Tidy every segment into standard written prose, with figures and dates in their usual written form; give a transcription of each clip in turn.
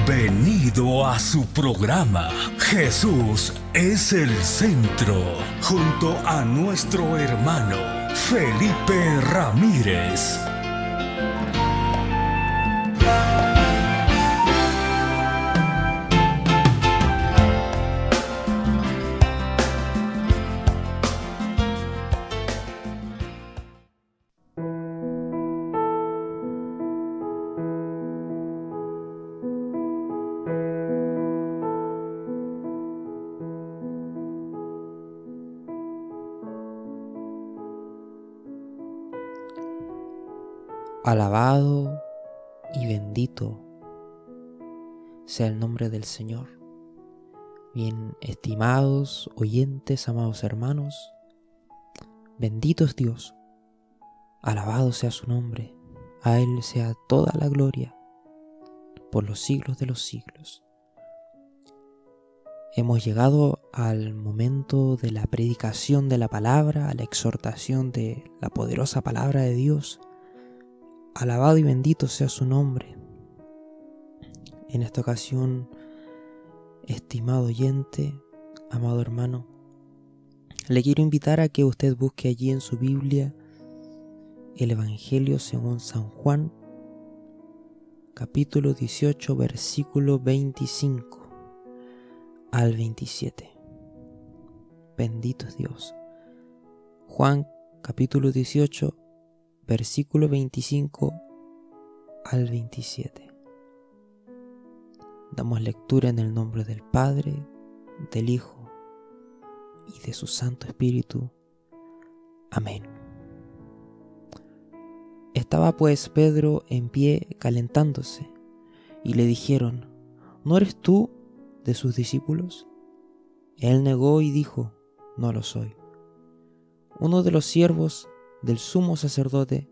Bienvenido a su programa Jesús es el Centro, junto a nuestro hermano Felipe Ramírez. Alabado y bendito sea el nombre del Señor. Bien estimados oyentes, amados hermanos, bendito es Dios, alabado sea su nombre, a Él sea toda la gloria por los siglos de los siglos. Hemos llegado al momento de la predicación de la palabra, a la exhortación de la poderosa palabra de Dios. Alabado y bendito sea su nombre. En esta ocasión, estimado oyente, amado hermano, le quiero invitar a que usted busque allí en su Biblia el Evangelio según San Juan, capítulo 18, versículo 25 al 27. Bendito es Dios. Juan, capítulo 18, versículo 25 al 27. Damos lectura en el nombre del Padre, del Hijo y de su Santo Espíritu. Amén. Estaba pues Pedro en pie calentándose, y le dijeron: ¿No eres tú de sus discípulos? Él negó y dijo: No lo soy. Uno de los siervos del sumo sacerdote,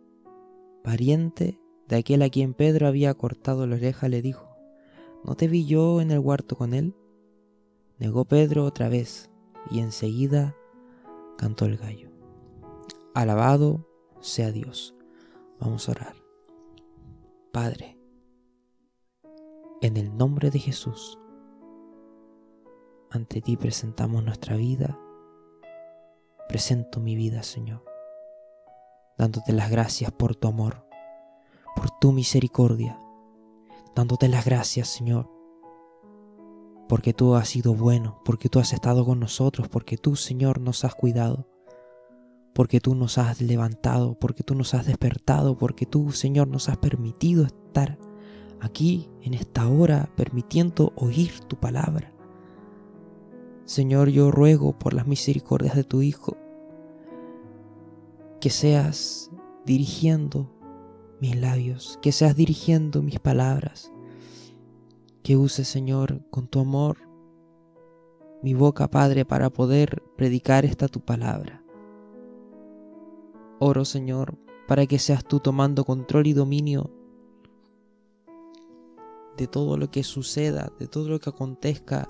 pariente de aquel a quien Pedro había cortado la oreja, le dijo: ¿No te vi yo en el huerto con él? Negó Pedro otra vez, y enseguida cantó el gallo. Alabado sea Dios. Vamos a orar. Padre, en el nombre de Jesús, ante ti presentamos nuestra vida. Presento mi vida, Señor, dándote las gracias por tu amor, por tu misericordia, dándote las gracias, Señor, porque tú has sido bueno, porque tú has estado con nosotros, porque tú, Señor, nos has cuidado, porque tú nos has levantado, porque tú nos has despertado, porque tú, Señor, nos has permitido estar aquí en esta hora, permitiendo oír tu palabra. Señor, yo ruego por las misericordias de tu Hijo, que seas dirigiendo mis labios, que seas dirigiendo mis palabras, que uses, Señor, con tu amor mi boca, Padre, para poder predicar esta tu palabra. Oro, Señor, para que seas tú tomando control y dominio de todo lo que suceda, de todo lo que acontezca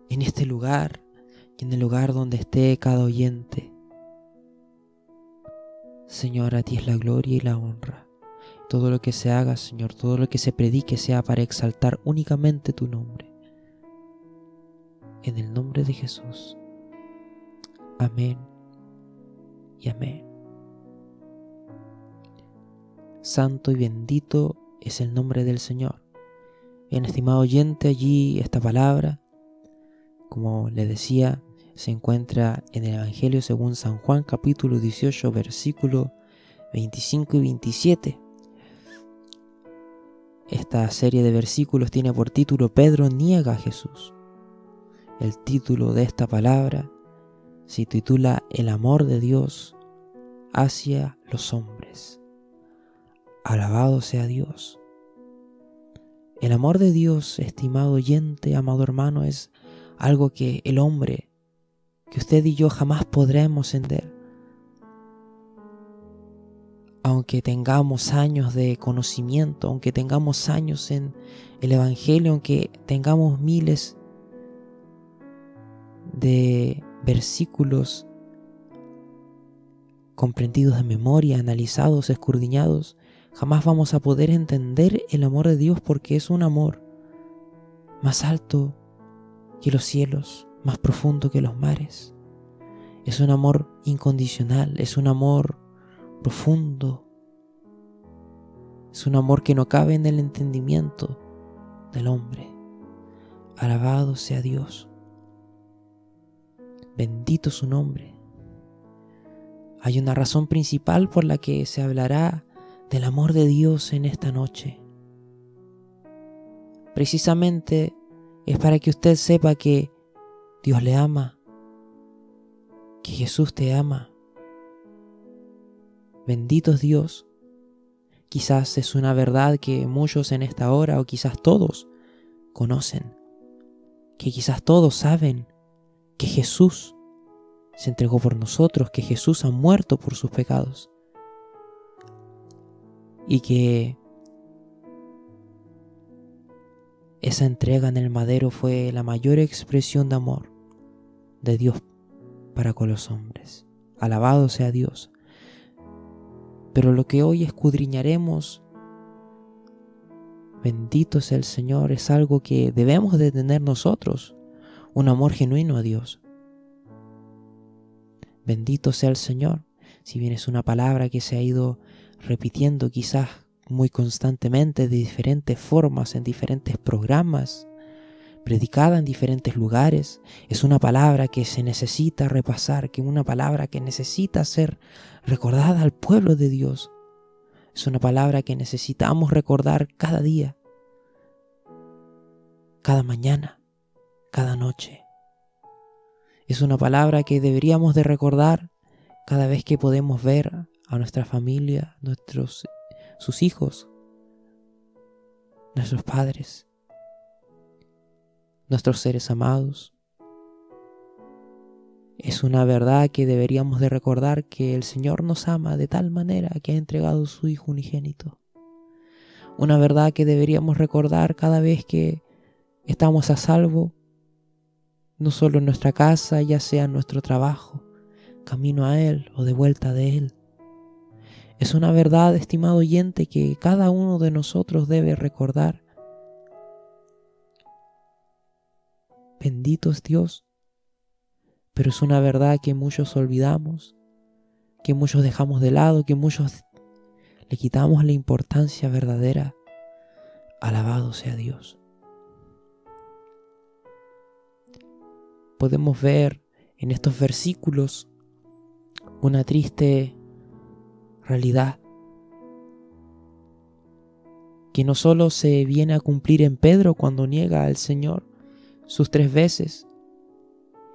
en este lugar y en el lugar donde esté cada oyente. Señor, a ti es la gloria y la honra. Todo lo que se haga, Señor, todo lo que se predique sea para exaltar únicamente tu nombre. En el nombre de Jesús. Amén y amén. Santo y bendito es el nombre del Señor. Bien, estimado oyente, allí esta palabra, como le decía, se encuentra en el Evangelio según San Juan, capítulo 18, versículo 25 y 27. Esta serie de versículos tiene por título Pedro niega a Jesús. El título de esta palabra se titula El amor de Dios hacia los hombres. Alabado sea Dios. El amor de Dios, estimado oyente, amado hermano, es algo que el hombre, que usted y yo jamás podremos entender. Aunque tengamos años de conocimiento, aunque tengamos años en el Evangelio, aunque tengamos miles de versículos comprendidos de memoria, analizados, escudriñados, jamás vamos a poder entender el amor de Dios, porque es un amor más alto que los cielos, más profundo que los mares. Es un amor incondicional, es un amor profundo. Es un amor que no cabe en el entendimiento del hombre. Alabado sea Dios. Bendito su nombre. Hay una razón principal por la que se hablará del amor de Dios en esta noche. Precisamente es para que usted sepa que Dios le ama, que Jesús te ama. Bendito es Dios. Quizás es una verdad que muchos en esta hora, o quizás todos, conocen. Que quizás todos saben que Jesús se entregó por nosotros, que Jesús ha muerto por sus pecados. Y que esa entrega en el madero fue la mayor expresión de amor de Dios para con los hombres. Alabado sea Dios. Pero lo que hoy escudriñaremos, bendito sea el Señor, es algo que debemos de tener nosotros, un amor genuino a Dios. Bendito sea el Señor. Si bien es una palabra que se ha ido repitiendo quizás muy constantemente de diferentes formas, en diferentes programas, predicada en diferentes lugares, es una palabra que se necesita repasar, que es una palabra que necesita ser recordada al pueblo de Dios. Es una palabra que necesitamos recordar cada día, cada mañana, cada noche. Es una palabra que deberíamos de recordar cada vez que podemos ver a nuestra familia, sus hijos, nuestros padres, nuestros seres amados. Es una verdad que deberíamos de recordar, que el Señor nos ama de tal manera que ha entregado su Hijo unigénito. Una verdad que deberíamos recordar cada vez que estamos a salvo, no solo en nuestra casa, ya sea en nuestro trabajo, camino a Él o de vuelta de Él. Es una verdad, estimado oyente, que cada uno de nosotros debe recordar. Bendito es Dios. Pero es una verdad que muchos olvidamos, que muchos dejamos de lado, que muchos le quitamos la importancia verdadera. Alabado sea Dios. Podemos ver en estos versículos una triste realidad que no solo se viene a cumplir en Pedro cuando niega al Señor sus 3 veces,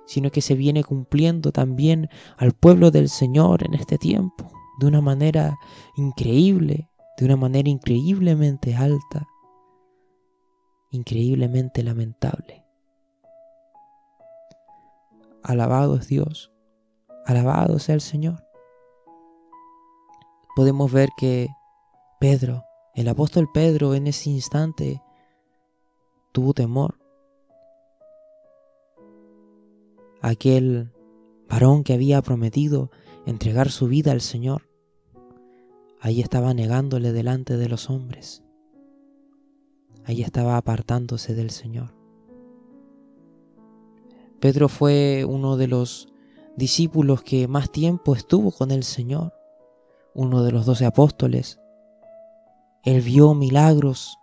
sino que se viene cumpliendo también al pueblo del Señor en este tiempo, de una manera increíble, de una manera increíblemente alta, increíblemente lamentable. Alabado es Dios, alabado sea el Señor. Podemos ver que Pedro, el apóstol Pedro, en ese instante tuvo temor. Aquel varón que había prometido entregar su vida al Señor, ahí estaba negándole delante de los hombres. Ahí estaba apartándose del Señor. Pedro fue uno de los discípulos que más tiempo estuvo con el Señor, uno de los 12 apóstoles. Él vio milagros,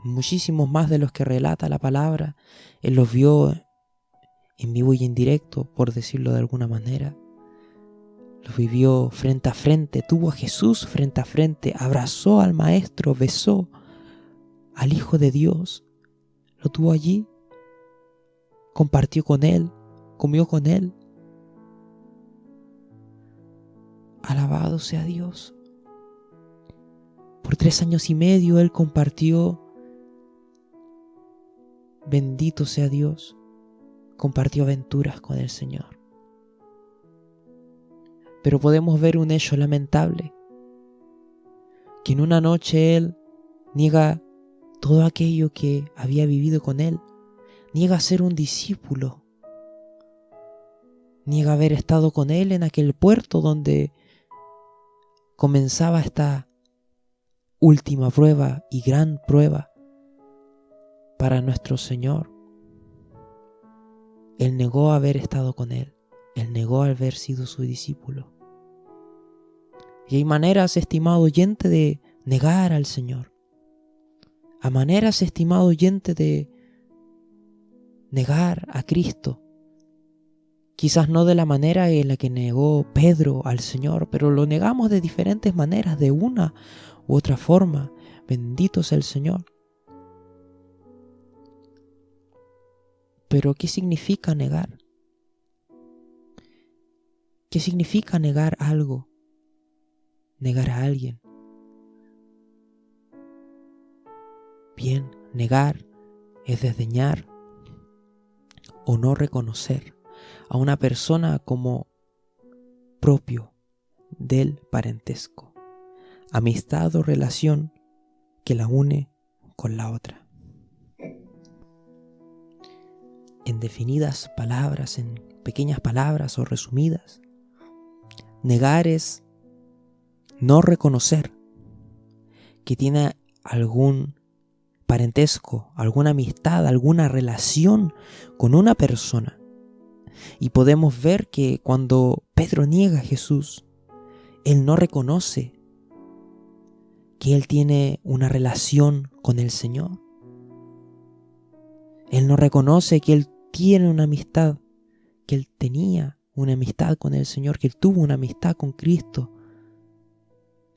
muchísimos más de los que relata la palabra. Él los vio en vivo y en directo, por decirlo de alguna manera. Los vivió frente a frente, tuvo a Jesús frente a frente, abrazó al Maestro, besó al Hijo de Dios, lo tuvo allí, compartió con Él, comió con Él. Alabado sea Dios. Por 3 años y medio Él compartió, bendito sea Dios, compartió aventuras con el Señor. Pero podemos ver un hecho lamentable, que en una noche Él niega todo aquello que había vivido con Él, niega ser un discípulo, niega haber estado con Él en aquel puerto donde comenzaba esta última prueba y gran prueba para nuestro Señor. Él negó haber estado con Él. Él negó haber sido su discípulo. Y hay maneras, estimado oyente, de negar al Señor. Hay maneras, estimado oyente, de negar a Cristo. Quizás no de la manera en la que negó Pedro al Señor, pero lo negamos de diferentes maneras, de una u otra forma. Bendito sea el Señor. Pero ¿qué significa negar? ¿Qué significa negar algo? Negar a alguien. Bien, negar es desdeñar o no reconocer a una persona como propio del parentesco, amistad o relación que la une con la otra. En definidas palabras, en pequeñas palabras o resumidas, negar es no reconocer que tiene algún parentesco, alguna amistad, alguna relación con una persona. Y podemos ver que cuando Pedro niega a Jesús, él no reconoce que él tiene una relación con el Señor. Él no reconoce que él tiene una amistad, que él tenía una amistad con el Señor, que él tuvo una amistad con Cristo.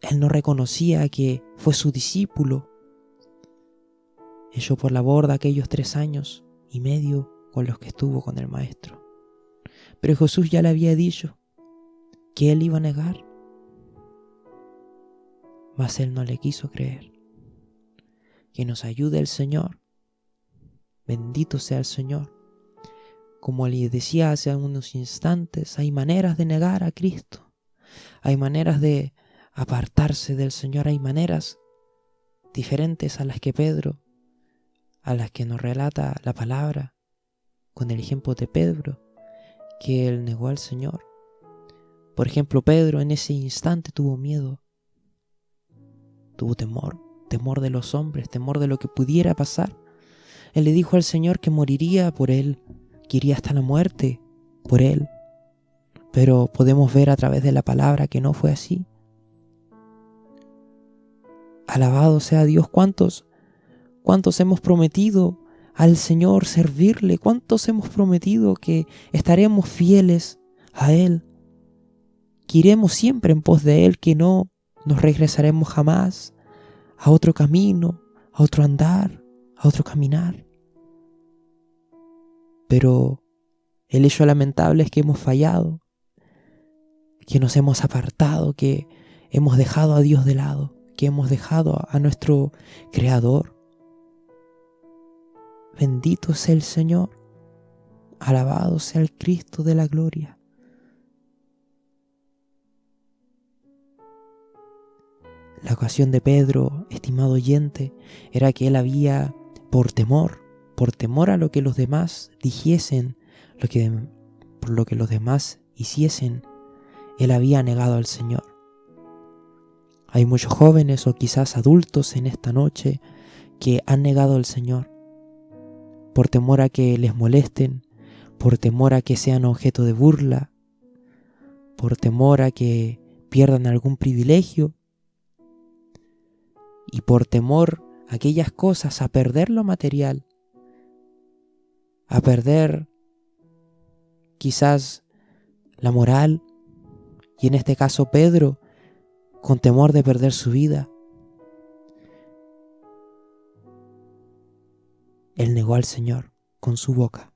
Él no reconocía que fue su discípulo. Echó por la borda aquellos 3 años y medio con los que estuvo con el Maestro. Pero Jesús ya le había dicho que él iba a negar, mas él no le quiso creer. Que nos ayude el Señor. Bendito sea el Señor. Como les decía hace unos instantes, hay maneras de negar a Cristo. Hay maneras de apartarse del Señor. Hay maneras diferentes a las que Pedro, a las que nos relata la palabra, con el ejemplo de Pedro, que él negó al Señor. Por ejemplo, Pedro en ese instante tuvo miedo, tuvo temor de los hombres, temor de lo que pudiera pasar. Él le dijo al Señor que moriría por él, que iría hasta la muerte por él. Pero podemos ver a través de la palabra que no fue así. Alabado sea Dios. ¿Cuántos hemos prometido al Señor servirle? ¿Cuántos hemos prometido que estaremos fieles a Él? Que iremos siempre en pos de Él, que no nos regresaremos jamás a otro camino, a otro andar, a otro caminar. Pero el hecho lamentable es que hemos fallado, que nos hemos apartado, que hemos dejado a Dios de lado, que hemos dejado a nuestro Creador. Bendito sea el Señor, alabado sea el Cristo de la gloria. La ocasión de Pedro, estimado oyente, era que él había, por temor a lo que los demás dijesen, por lo que los demás hiciesen, él había negado al Señor. Hay muchos jóvenes o quizás adultos en esta noche que han negado al Señor por temor a que les molesten, por temor a que sean objeto de burla, por temor a que pierdan algún privilegio y por temor a aquellas cosas, a perder lo material, a perder quizás la moral, y en este caso Pedro, con temor de perder su vida, él negó al Señor con su boca.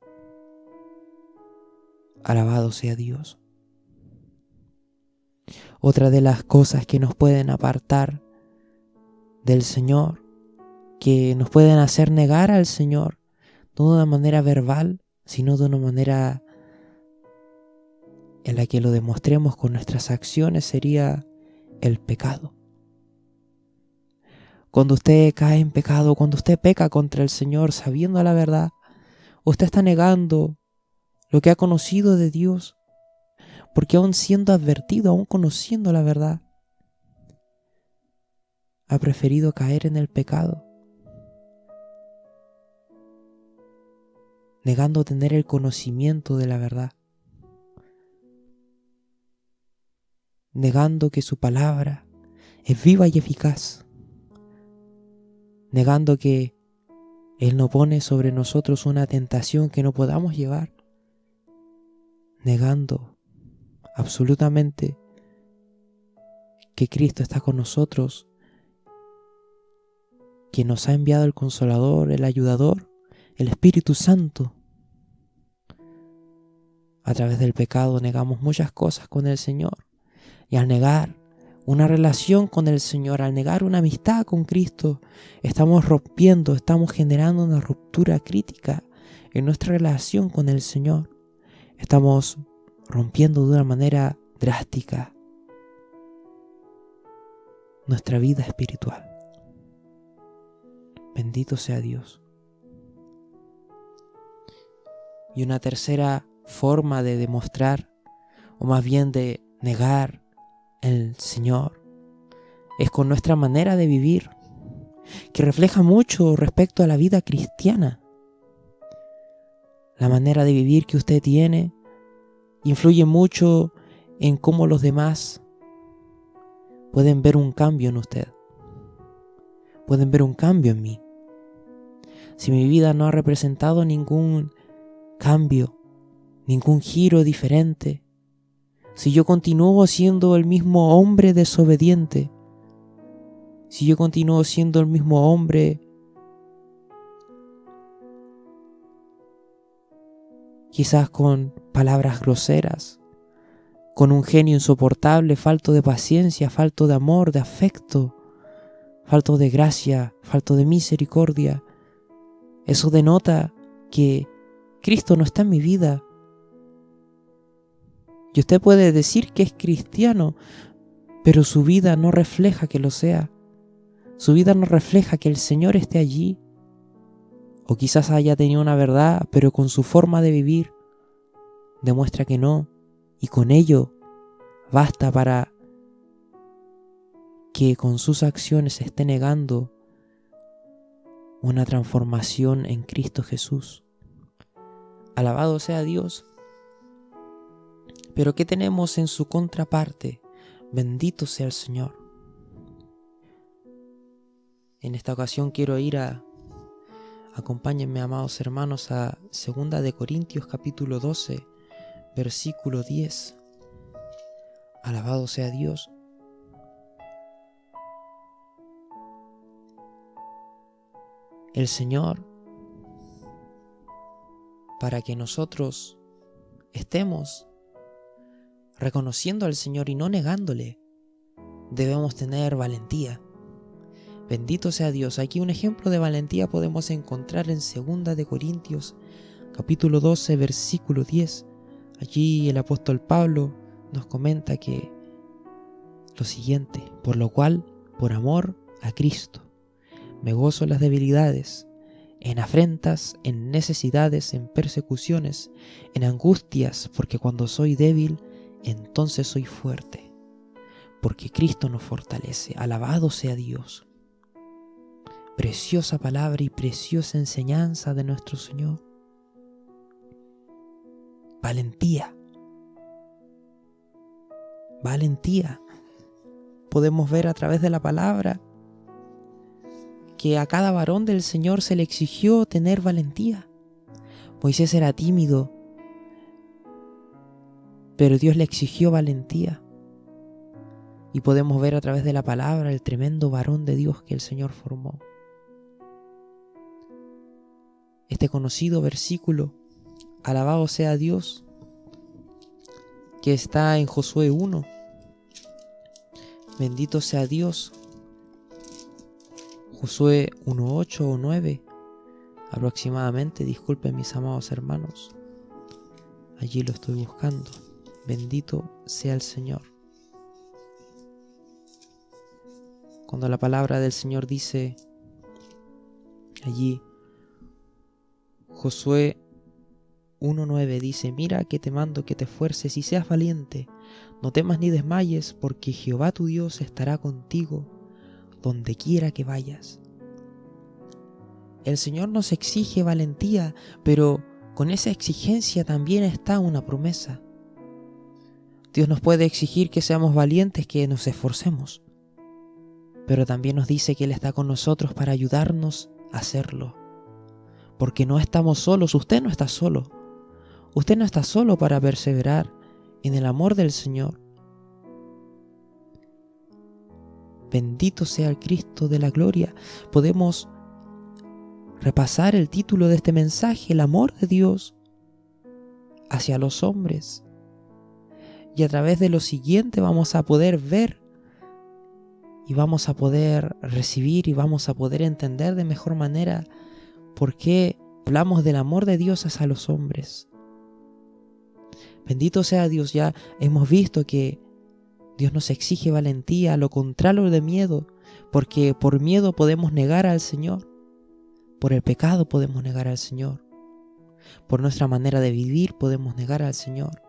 Alabado sea Dios. Otra de las cosas que nos pueden apartar del Señor, que nos pueden hacer negar al Señor, no de una manera verbal, sino de una manera en la que lo demostremos con nuestras acciones, sería el pecado. Cuando usted cae en pecado, cuando usted peca contra el Señor sabiendo la verdad, usted está negando lo que ha conocido de Dios, porque aún siendo advertido, aún conociendo la verdad, ha preferido caer en el pecado. negando tener el conocimiento de la verdad, negando que su palabra es viva y eficaz, negando que Él no pone sobre nosotros una tentación que no podamos llevar, negando absolutamente que Cristo está con nosotros, que nos ha enviado el Consolador, el Ayudador, el Espíritu Santo. A través del pecado negamos muchas cosas con el Señor, y al negar una relación con el Señor, al negar una amistad con Cristo, estamos generando una ruptura crítica en nuestra relación con el Señor. Estamos rompiendo de una manera drástica nuestra vida espiritual. Bendito sea Dios. Y una tercera forma de demostrar, o más bien de negar el Señor, es con nuestra manera de vivir, que refleja mucho respecto a la vida cristiana. La manera de vivir que usted tiene influye mucho en cómo los demás pueden ver un cambio en usted, pueden ver un cambio en mí. Si mi vida no ha representado ningún cambio, ningún giro diferente, si yo continúo siendo el mismo hombre desobediente, si yo continúo siendo el mismo hombre quizás con palabras groseras, con un genio insoportable, falto de paciencia, falto de amor, de afecto, falto de gracia, falto de misericordia, eso denota que Cristo no está en mi vida. Y usted puede decir que es cristiano, pero su vida no refleja que lo sea. Su vida no refleja que el Señor esté allí. O quizás haya tenido una verdad, pero con su forma de vivir demuestra que no. Y con ello basta para que con sus acciones esté negando una transformación en Cristo Jesús. Alabado sea Dios. Pero ¿qué tenemos en su contraparte? Bendito sea el Señor. En esta ocasión quiero ir acompáñenme, amados hermanos, a 2 de Corintios capítulo 12, versículo 10. Alabado sea Dios. El Señor, para que nosotros estemos reconociendo al Señor y no negándole, debemos tener valentía. Bendito sea Dios. Aquí un ejemplo de valentía podemos encontrar en 2 de Corintios capítulo 12, versículo 10. Allí el apóstol Pablo nos comenta que lo siguiente: por lo cual, por amor a Cristo, me gozo en las debilidades, en afrentas, en necesidades, en persecuciones, en angustias, porque cuando soy débil, entonces soy fuerte, porque Cristo nos fortalece. Alabado sea Dios. Preciosa palabra y preciosa enseñanza de nuestro Señor. Valentía. Valentía. Podemos ver a través de la palabra que a cada varón del Señor se le exigió tener valentía. Moisés era tímido, pero Dios le exigió valentía. Y podemos ver a través de la palabra el tremendo varón de Dios que el Señor formó. Este conocido versículo, alabado sea Dios, que está en Josué 1. Bendito sea Dios. Josué 1:8 o 9 aproximadamente, disculpen mis amados hermanos. Allí lo estoy buscando. Bendito sea el Señor. Cuando la palabra del Señor dice allí, Josué 1:9 dice: mira que te mando que te esfuerces y seas valiente, no temas ni desmayes, porque Jehová tu Dios estará contigo donde quiera que vayas. El Señor nos exige valentía, pero con esa exigencia también está una promesa. Dios nos puede exigir que seamos valientes, que nos esforcemos, pero también nos dice que Él está con nosotros para ayudarnos a hacerlo. Porque no estamos solos, usted no está solo. Usted no está solo para perseverar en el amor del Señor. Bendito sea el Cristo de la gloria. Podemos repasar el título de este mensaje, el amor de Dios hacia los hombres. Y a través de lo siguiente vamos a poder ver y vamos a poder recibir y vamos a poder entender de mejor manera por qué hablamos del amor de Dios hacia los hombres. Bendito sea Dios, ya hemos visto que Dios nos exige valentía, lo contrario de miedo, porque por miedo podemos negar al Señor, por el pecado podemos negar al Señor, por nuestra manera de vivir podemos negar al Señor.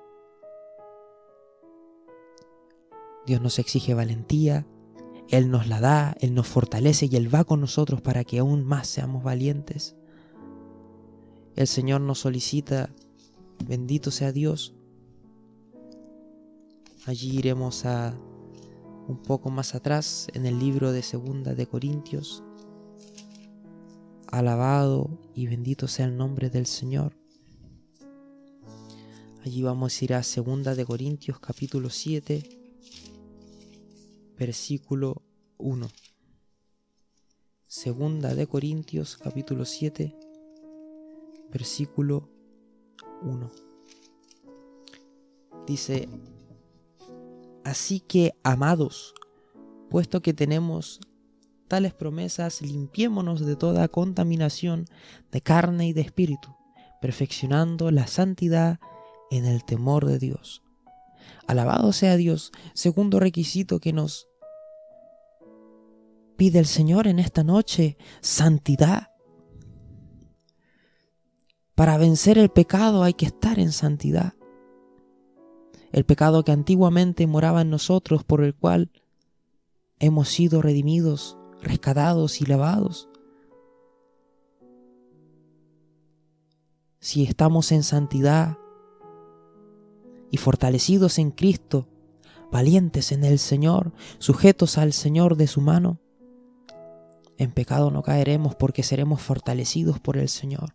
Dios nos exige valentía, Él nos la da, Él nos fortalece y Él va con nosotros para que aún más seamos valientes. El Señor nos solicita, bendito sea Dios. Allí iremos a un poco más atrás en el libro de 2 de Corintios. Alabado y bendito sea el nombre del Señor. Allí vamos a ir a 2 de Corintios capítulo 7. Versículo 1. 2 de Corintios capítulo 7, versículo 1. Dice: así que, amados, puesto que tenemos tales promesas, limpiémonos de toda contaminación de carne y de espíritu, perfeccionando la santidad en el temor de Dios. Alabado sea Dios. Segundo requisito que nos pide el Señor en esta noche: santidad. Para vencer el pecado hay que estar en santidad. El pecado que antiguamente moraba en nosotros, por el cual hemos sido redimidos, rescatados y lavados. Si estamos en santidad y fortalecidos en Cristo, valientes en el Señor, sujetos al Señor de su mano, en pecado no caeremos porque seremos fortalecidos por el Señor.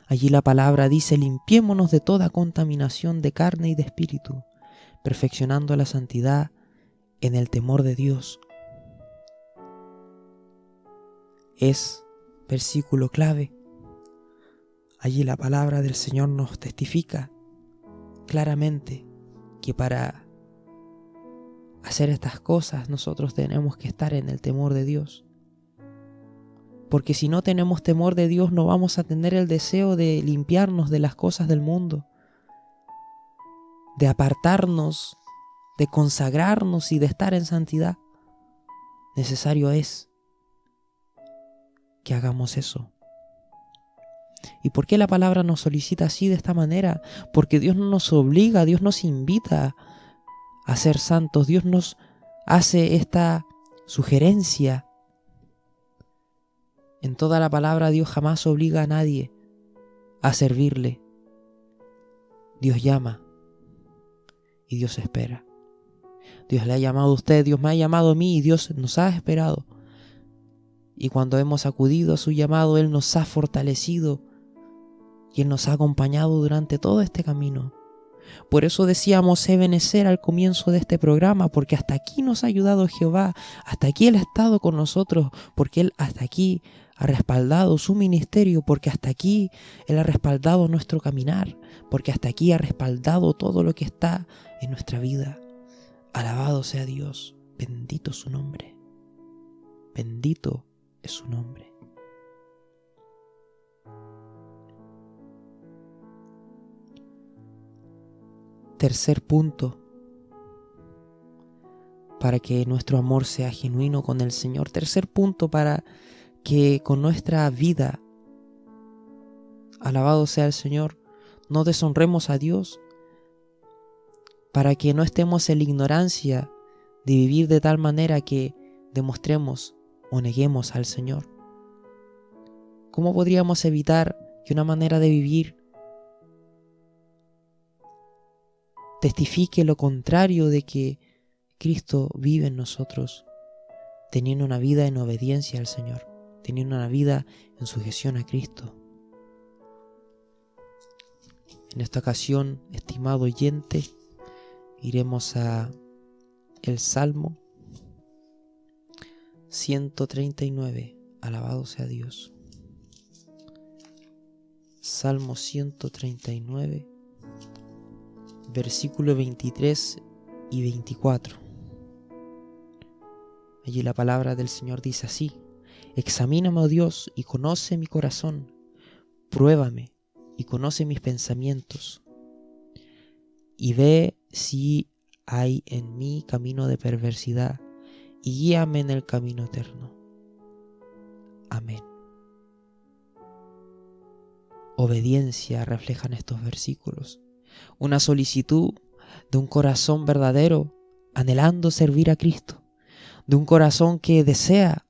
Allí la palabra dice: limpiémonos de toda contaminación de carne y de espíritu, perfeccionando la santidad en el temor de Dios. Es versículo clave. Allí la palabra del Señor nos testifica claramente que para hacer estas cosas nosotros tenemos que estar en el temor de Dios. Porque si no tenemos temor de Dios, no vamos a tener el deseo de limpiarnos de las cosas del mundo, de apartarnos, de consagrarnos y de estar en santidad. Necesario es que hagamos eso. ¿Y por qué la palabra nos solicita así, de esta manera? Porque Dios no nos obliga, Dios nos invita a ser santos. Dios nos hace esta sugerencia. En toda la palabra Dios jamás obliga a nadie a servirle. Dios llama y Dios espera. Dios le ha llamado a usted, Dios me ha llamado a mí y Dios nos ha esperado. Y cuando hemos acudido a su llamado, Él nos ha fortalecido y Él nos ha acompañado durante todo este camino. Por eso decíamos Ebenecer al comienzo de este programa, porque hasta aquí nos ha ayudado Jehová, hasta aquí Él ha estado con nosotros, porque Él hasta aquí ha respaldado su ministerio, porque hasta aquí Él ha respaldado nuestro caminar, porque hasta aquí ha respaldado todo lo que está en nuestra vida. Alabado sea Dios, bendito su nombre, bendito es su nombre. Tercer punto, para que nuestro amor sea genuino con el Señor. Tercer punto, para que con nuestra vida, alabado sea el Señor, no deshonremos a Dios, para que no estemos en la ignorancia de vivir de tal manera que demostremos o neguemos al Señor. ¿Cómo podríamos evitar que una manera de vivir testifique lo contrario de que Cristo vive en nosotros, teniendo una vida en obediencia al Señor, teniendo una vida en sujeción a Cristo. En esta ocasión, estimado oyente, iremos a el Salmo 139. Alabado sea Dios. Salmo 139, versículo 23 y 24. Allí la palabra del Señor dice así: Examíname, oh Dios, y conoce mi corazón. Pruébame y conoce mis pensamientos. Y ve si hay en mí camino de perversidad, y guíame en el camino eterno. Amén. Obediencia reflejan estos versículos. Una solicitud de un corazón verdadero, anhelando servir a Cristo. De un corazón que desea,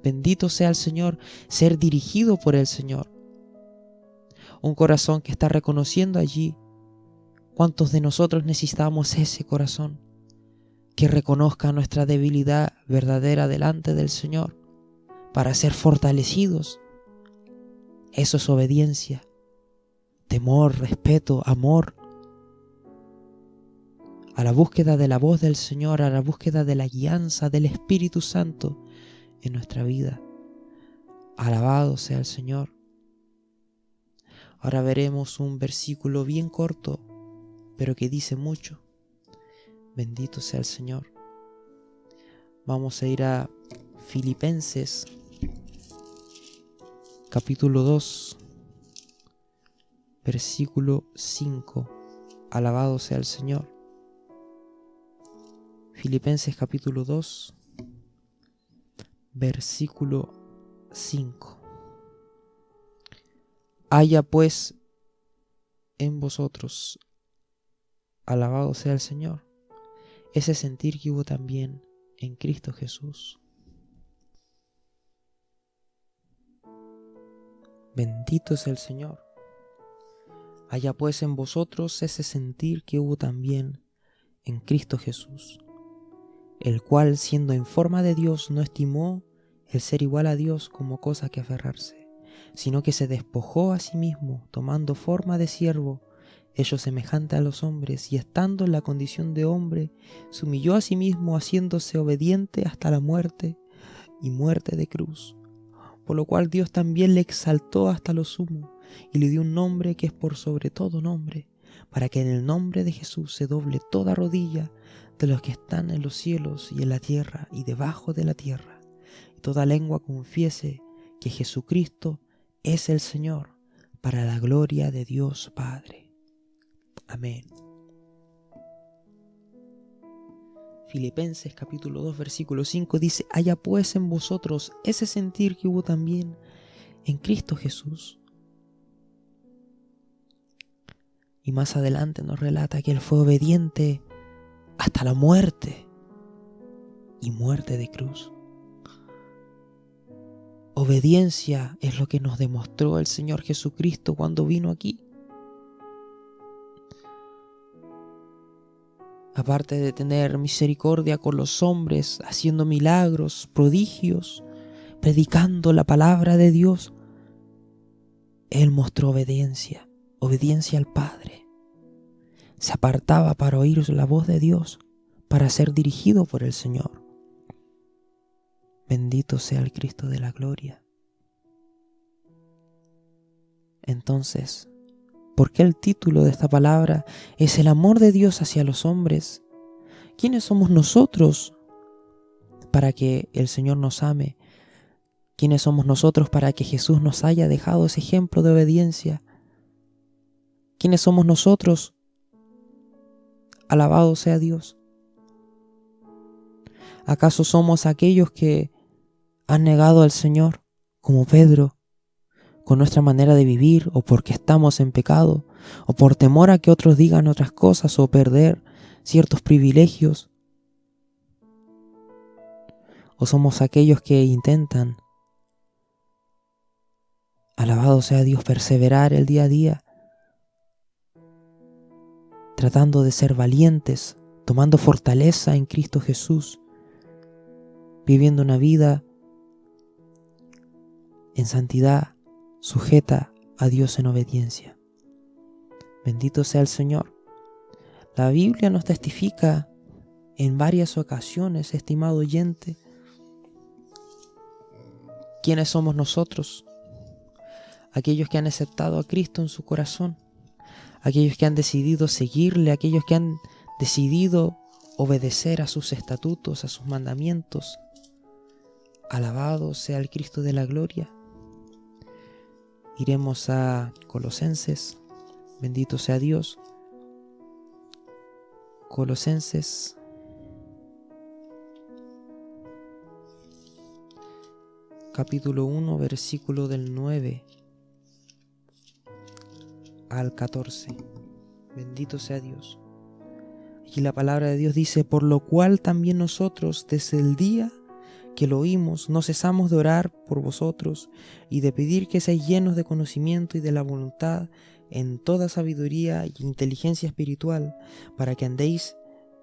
bendito sea el Señor, ser dirigido por el Señor. Un corazón que está reconociendo allí cuántos de nosotros necesitamos ese corazón, que reconozca nuestra debilidad verdadera delante del Señor para ser fortalecidos. Eso es obediencia, temor, respeto, amor, a la búsqueda de la voz del Señor, a la búsqueda de la guianza del Espíritu Santo en nuestra vida. Alabado sea el Señor. Ahora veremos un versículo bien corto, pero que dice mucho. Bendito sea el Señor. Vamos a ir a Filipenses capítulo 2, versículo 5. Alabado sea el Señor. Filipenses capítulo 2, versículo 5. Haya pues en vosotros, alabado sea el Señor, ese sentir que hubo también en Cristo Jesús. Bendito sea el Señor. Haya pues en vosotros ese sentir que hubo también en Cristo Jesús, el cual, siendo en forma de Dios, no estimó el ser igual a Dios como cosa que aferrarse, sino que se despojó a sí mismo, tomando forma de siervo, hecho semejante a los hombres, y estando en la condición de hombre, se humilló a sí mismo, haciéndose obediente hasta la muerte, y muerte de cruz. Por lo cual Dios también le exaltó hasta lo sumo, y le dio un nombre que es por sobre todo nombre, para que en el nombre de Jesús se doble toda rodilla de los que están en los cielos y en la tierra y debajo de la tierra, y toda lengua confiese que Jesucristo es el Señor, para la gloria de Dios Padre. Amén. Filipenses capítulo 2 versículo 5 dice: haya pues en vosotros ese sentir que hubo también en Cristo Jesús. Y más adelante nos relata que Él fue obediente hasta la muerte, y muerte de cruz. Obediencia es lo que nos demostró el Señor Jesucristo cuando vino aquí. Aparte de tener misericordia con los hombres, haciendo milagros, prodigios, predicando la palabra de Dios, Él mostró obediencia, obediencia al Padre. Se apartaba para oír la voz de Dios, para ser dirigido por el Señor. Bendito sea el Cristo de la gloria. Entonces, ¿por qué el título de esta palabra es el amor de Dios hacia los hombres? ¿Quiénes somos nosotros para que el Señor nos ame? ¿Quiénes somos nosotros para que Jesús nos haya dejado ese ejemplo de obediencia? ¿Quiénes somos nosotros? Alabado sea Dios. ¿Acaso somos aquellos que han negado al Señor, como Pedro, con nuestra manera de vivir, o porque estamos en pecado, o por temor a que otros digan otras cosas, o perder ciertos privilegios? ¿O somos aquellos que intentan Alabado sea Dios, perseverar el día a día, tratando de ser valientes, tomando fortaleza en Cristo Jesús, viviendo una vida en santidad, sujeta a Dios en obediencia. Bendito sea el Señor. La Biblia nos testifica en varias ocasiones, estimado oyente, quiénes somos nosotros, aquellos que han aceptado a Cristo en su corazón, aquellos que han decidido seguirle, aquellos que han decidido obedecer a sus estatutos, a sus mandamientos. Alabado sea el Cristo de la gloria. Iremos a Colosenses. Bendito sea Dios. Colosenses capítulo 1, versículo del 9 al 14. Bendito sea Dios. Aquí la palabra de Dios dice: por lo cual también nosotros, desde el día que lo oímos, no cesamos de orar por vosotros y de pedir que seáis llenos de conocimiento y de la voluntad en toda sabiduría y inteligencia espiritual, para que andéis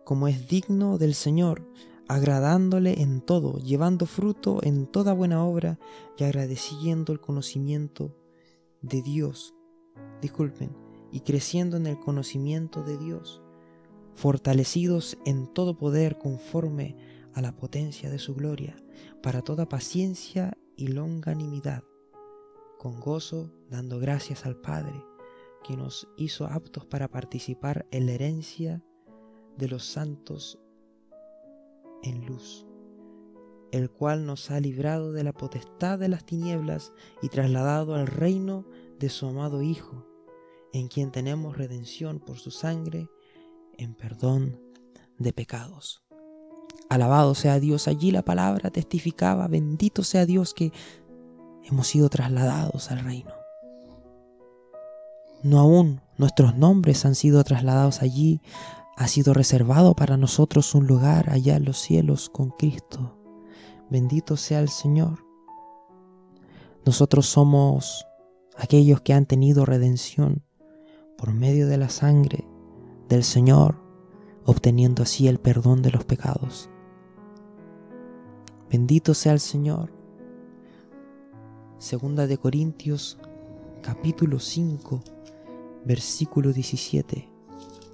como es digno del Señor, agradándole en todo, llevando fruto en toda buena obra y agradeciendo el conocimiento de Dios. Y creciendo en el conocimiento de Dios, fortalecidos en todo poder conforme a la potencia de su gloria, para toda paciencia y longanimidad, con gozo, dando gracias al Padre, que nos hizo aptos para participar en la herencia de los santos en luz, el cual nos ha librado de la potestad de las tinieblas y trasladado al reino de su amado Hijo, en quien tenemos redención por su sangre, en perdón de pecados. Alabado sea Dios. Allí la palabra testificaba: bendito sea Dios, que hemos sido trasladados al reino. No aún nuestros nombres han sido trasladados allí. Ha sido reservado para nosotros un lugar allá en los cielos con Cristo. Bendito sea el Señor. Nosotros somos aquellos que han tenido redención por medio de la sangre del Señor, obteniendo así el perdón de los pecados. Bendito sea el Señor. Segunda de Corintios, capítulo 5, versículo 17.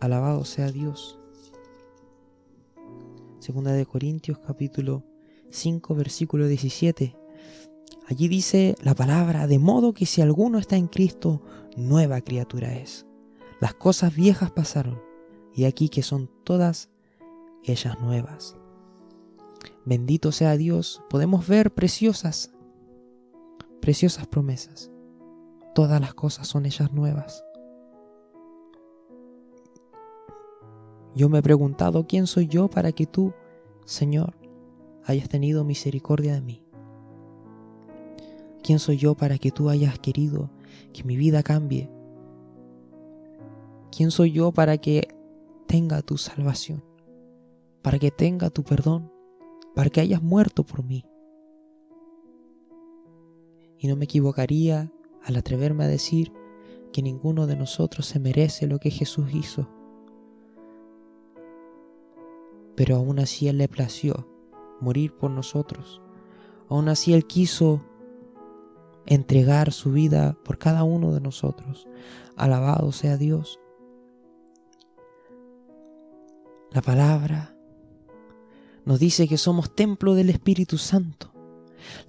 Alabado sea Dios. Segunda de Corintios, capítulo 5, versículo 17. Allí dice la palabra: de modo que si alguno está en Cristo, nueva criatura es. Las cosas viejas pasaron, y aquí que son todas ellas nuevas. Bendito sea Dios. Podemos ver preciosas promesas. Todas las cosas son ellas nuevas. Yo me he preguntado: ¿quién soy yo para que tú, Señor, hayas tenido misericordia de mí? ¿Quién soy yo para que tú hayas querido que mi vida cambie? ¿Quién soy yo para que tenga tu salvación? Para que tenga tu perdón, para que hayas muerto por mí. Y no me equivocaría al atreverme a decir que ninguno de nosotros se merece lo que Jesús hizo. Pero aún así Él le plació morir por nosotros. Aún así Él quiso entregar su vida por cada uno de nosotros. Alabado sea Dios. La palabra nos dice que somos templo del Espíritu Santo.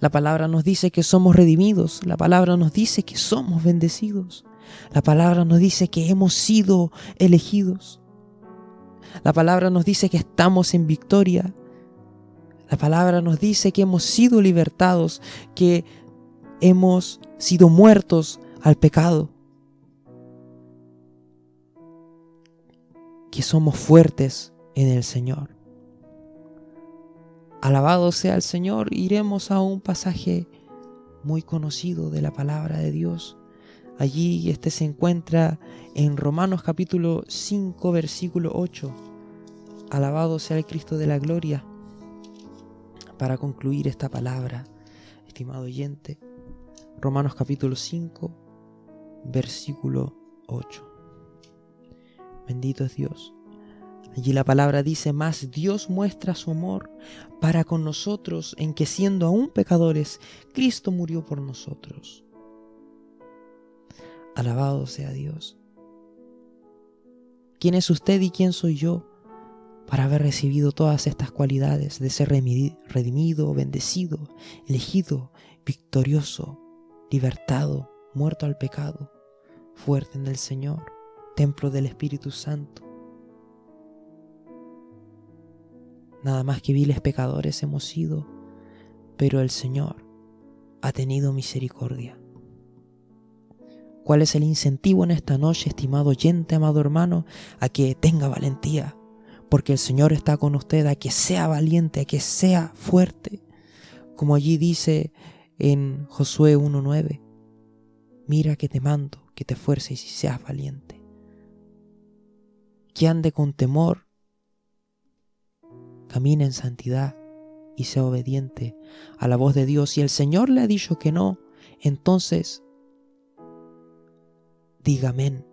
La palabra nos dice que somos redimidos. La palabra nos dice que somos bendecidos. La palabra nos dice que hemos sido elegidos. La palabra nos dice que estamos en victoria. La palabra nos dice que hemos sido libertados, que hemos sido muertos al pecado, que somos fuertes en el Señor. Alabado sea el Señor. Iremos a un pasaje muy conocido de la palabra de Dios. Allí se encuentra en Romanos capítulo 5, versículo 8. Alabado sea el Cristo de la gloria. Para concluir esta palabra, estimado oyente, Romanos capítulo 5, versículo 8. Bendito es Dios. Allí la palabra dice: mas Dios muestra su amor para con nosotros en que, siendo aún pecadores, Cristo murió por nosotros. Alabado sea Dios. ¿Quién es usted y quién soy yo para haber recibido todas estas cualidades de ser redimido, bendecido, elegido, victorioso, libertado, muerto al pecado, fuerte en el Señor, templo del Espíritu Santo? Nada más que viles pecadores hemos sido, pero el Señor ha tenido misericordia. ¿Cuál es el incentivo en esta noche, estimado oyente, amado hermano? A que tenga valentía, porque el Señor está con usted, a que sea valiente, a que sea fuerte. Como allí dice en Josué 1:9, mira que te mando, que te esfuerces y seas valiente. Que ande con temor, camina en santidad y sea obediente a la voz de Dios. Si el Señor le ha dicho que no, entonces diga amén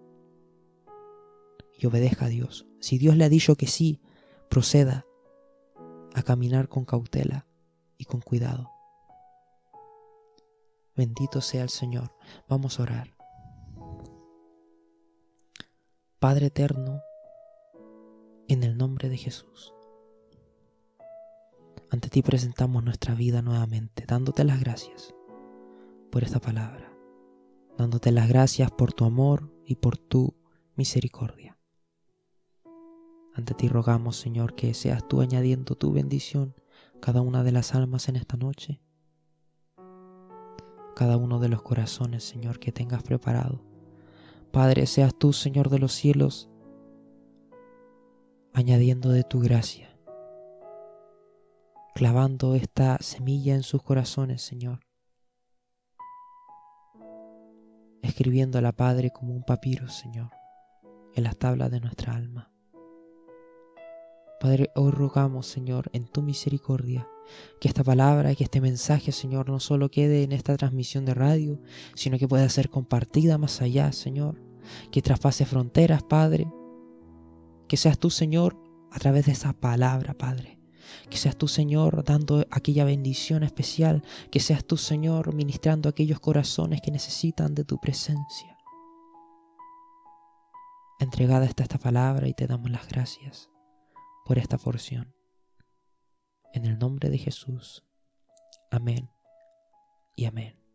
y obedezca a Dios. Si Dios le ha dicho que sí, proceda a caminar con cautela y con cuidado. Bendito sea el Señor. Vamos a orar. Padre eterno, en el nombre de Jesús, ante ti presentamos nuestra vida nuevamente, dándote las gracias por esta palabra, dándote las gracias por tu amor y por tu misericordia. Ante ti rogamos, Señor, que seas tú añadiendo tu bendición a cada una de las almas en esta noche, cada uno de los corazones, Señor, que tengas preparado. Padre, seas tú, Señor de los cielos, añadiendo de tu gracia, clavando esta semilla en sus corazones, Señor, escribiéndola, Padre, como un papiro, Señor, en las tablas de nuestra alma. Padre, hoy rogamos, Señor, en tu misericordia, que esta palabra, que este mensaje, Señor, no solo quede en esta transmisión de radio, sino que pueda ser compartida más allá, Señor, que traspase fronteras, Padre, que seas tú, Señor, a través de esa palabra, Padre, que seas tú, Señor, dando aquella bendición especial, que seas tú, Señor, ministrando a aquellos corazones que necesitan de tu presencia. Entregada está esta palabra y te damos las gracias por esta porción. En el nombre de Jesús. Amén y amén.